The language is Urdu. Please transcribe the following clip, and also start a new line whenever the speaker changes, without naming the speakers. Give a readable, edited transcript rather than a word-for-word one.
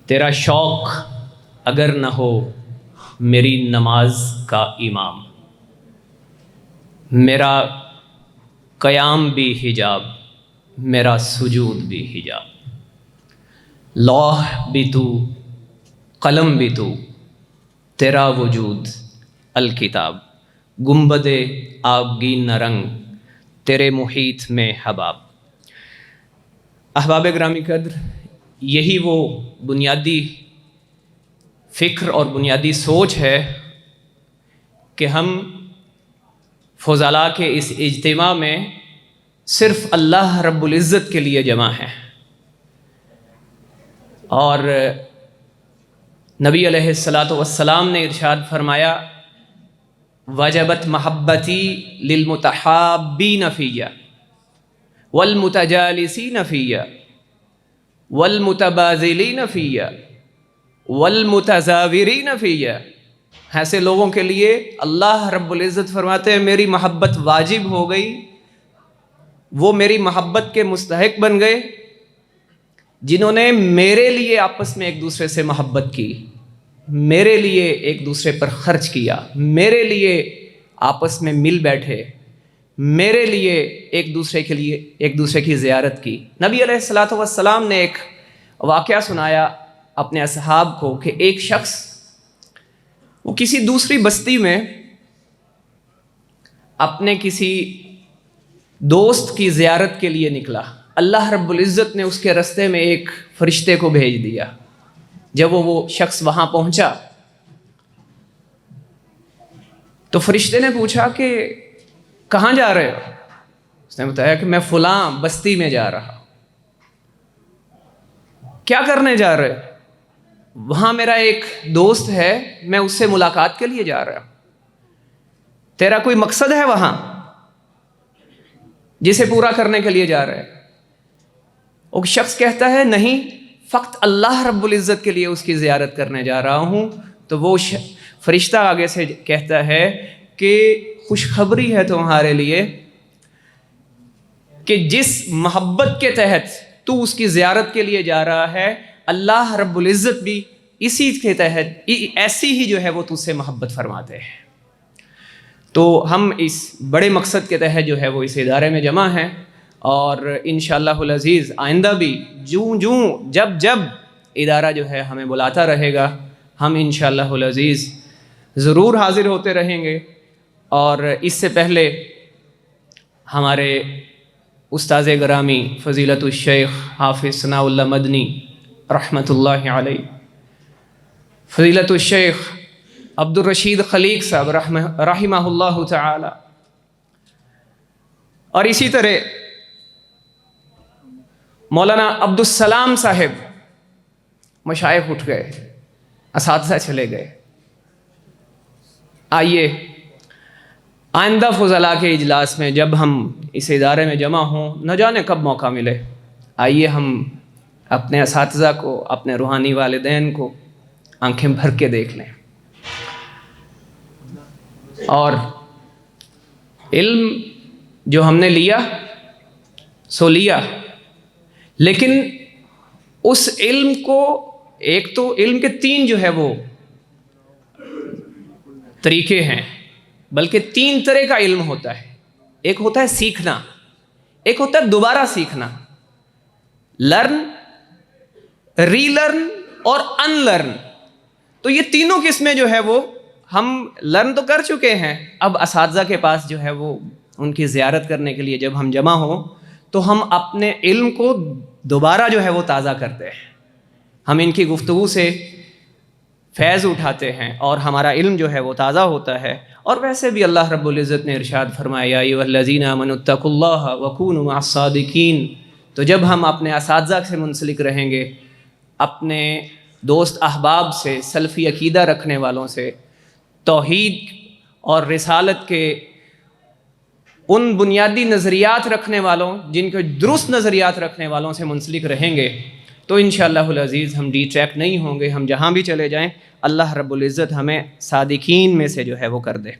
تیرا شوق اگر نہ ہو میری نماز کا امام، میرا قیام بھی حجاب، میرا سجود بھی حجاب، لوح بھی تو قلم بھی تو، تیرا وجود الکتاب، گنبد آبگین رنگ تیرے محیط میں حباب۔ احباب گرامی قدر، یہی وہ بنیادی فکر اور بنیادی سوچ ہے کہ ہم فضلاء کے اس اجتماع میں صرف اللہ رب العزت کے لیے جمع ہیں، اور نبی علیہ السلام نے ارشاد فرمایا وجبت محبتی للمتحابین فیہ والمتجالسین فیہ والمتبازلین فیہ والمتزاورین فیہ۔ ایسے لوگوں کے لیے اللہ رب العزت فرماتے ہیں میری محبت واجب ہو گئی، وہ میری محبت کے مستحق بن گئے جنہوں نے میرے لیے آپس میں ایک دوسرے سے محبت کی، میرے لیے ایک دوسرے پر خرچ کیا، میرے لیے آپس میں مل بیٹھے، میرے لیے ایک دوسرے کی زیارت کی۔ نبی علیہ السلام نے ایک واقعہ سنایا اپنے اصحاب کو کہ ایک شخص وہ کسی دوسری بستی میں اپنے کسی دوست کی زیارت کے لیے نکلا۔ اللہ رب العزت نے اس کے راستے میں ایک فرشتے کو بھیج دیا۔ جب وہ شخص وہاں پہنچا تو فرشتے نے پوچھا کہ کہاں جا رہے ہو؟ اس نے بتایا کہ میں فلاں بستی میں جا رہا ہوں۔ کیا کرنے جا رہے ہو؟ وہاں میرا ایک دوست ہے، میں اس سے ملاقات کے لیے جا رہا ہوں۔ تیرا کوئی مقصد ہے وہاں جسے پورا کرنے کے لیے جا رہے ہیں؟ وہ شخص کہتا ہے نہیں، فقط اللہ رب العزت کے لیے اس کی زیارت کرنے جا رہا ہوں۔ تو وہ فرشتہ آگے سے کہتا ہے کہ خوشخبری ہے تمہارے لیے کہ جس محبت کے تحت تو اس کی زیارت کے لیے جا رہا ہے، اللہ رب العزت بھی اسی کے تحت ایسی ہی جو ہے وہ تجھ سے محبت فرماتے ہیں۔ تو ہم اس بڑے مقصد کے تحت جو ہے وہ اس ادارے میں جمع ہیں، اور انشاءاللہ العزیز آئندہ بھی جب ادارہ جو ہے ہمیں بلاتا رہے گا، ہم انشاءاللہ العزیز ضرور حاضر ہوتے رہیں گے۔ اور اس سے پہلے ہمارے استاذ گرامی فضیلت الشیخ حافظ ثناء اللہ مدنی رحمۃ اللہ علیہ، فضیلت الشیخ عبد الرشید خلیق صاحب رحمہ اللہ تعالی، اور اسی طرح مولانا عبدالسلام صاحب مشائخ اٹھ گئے، اساتذہ چلے گئے۔ آئیے آئندہ فضلاء کے اجلاس میں جب ہم اس ادارے میں جمع ہوں، نہ جانے کب موقع ملے، آئیے ہم اپنے اساتذہ کو، اپنے روحانی والدین کو آنکھیں بھر کے دیکھ لیں۔ اور علم جو ہم نے لیا سو لیا، لیکن اس علم کو، ایک تو علم کے تین جو ہے وہ طریقے ہیں، بلکہ تین طرح کا علم ہوتا ہے۔ ایک ہوتا ہے سیکھنا، ایک ہوتا ہے دوبارہ سیکھنا، لرن، ری لرن اور ان لرن۔ تو یہ تینوں قسمیں جو ہے وہ ہم لرن تو کر چکے ہیں، اب اساتذہ کے پاس جو ہے وہ ان کی زیارت کرنے کے لیے جب ہم جمع ہوں تو ہم اپنے علم کو دوبارہ جو ہے وہ تازہ کرتے ہیں، ہم ان کی گفتگو سے فیض اٹھاتے ہیں اور ہمارا علم جو ہے وہ تازہ ہوتا ہے۔ اور ویسے بھی اللہ رب العزت نے ارشاد فرمایا یا ایھا الذین آمنوا اتقوا اللہ وکونوا مع الصادقین۔ تو جب ہم اپنے اساتذہ سے منسلک رہیں گے، اپنے دوست احباب سے، سلفی عقیدہ رکھنے والوں سے، توحید اور رسالت کے ان بنیادی نظریات رکھنے والوں، جن کے درست نظریات رکھنے والوں سے منسلک رہیں گے، تو انشاءاللہ العزیز ہم ڈی ٹریک نہیں ہوں گے۔ ہم جہاں بھی چلے جائیں، اللہ رب العزت ہمیں صادقین میں سے جو ہے وہ کر دے۔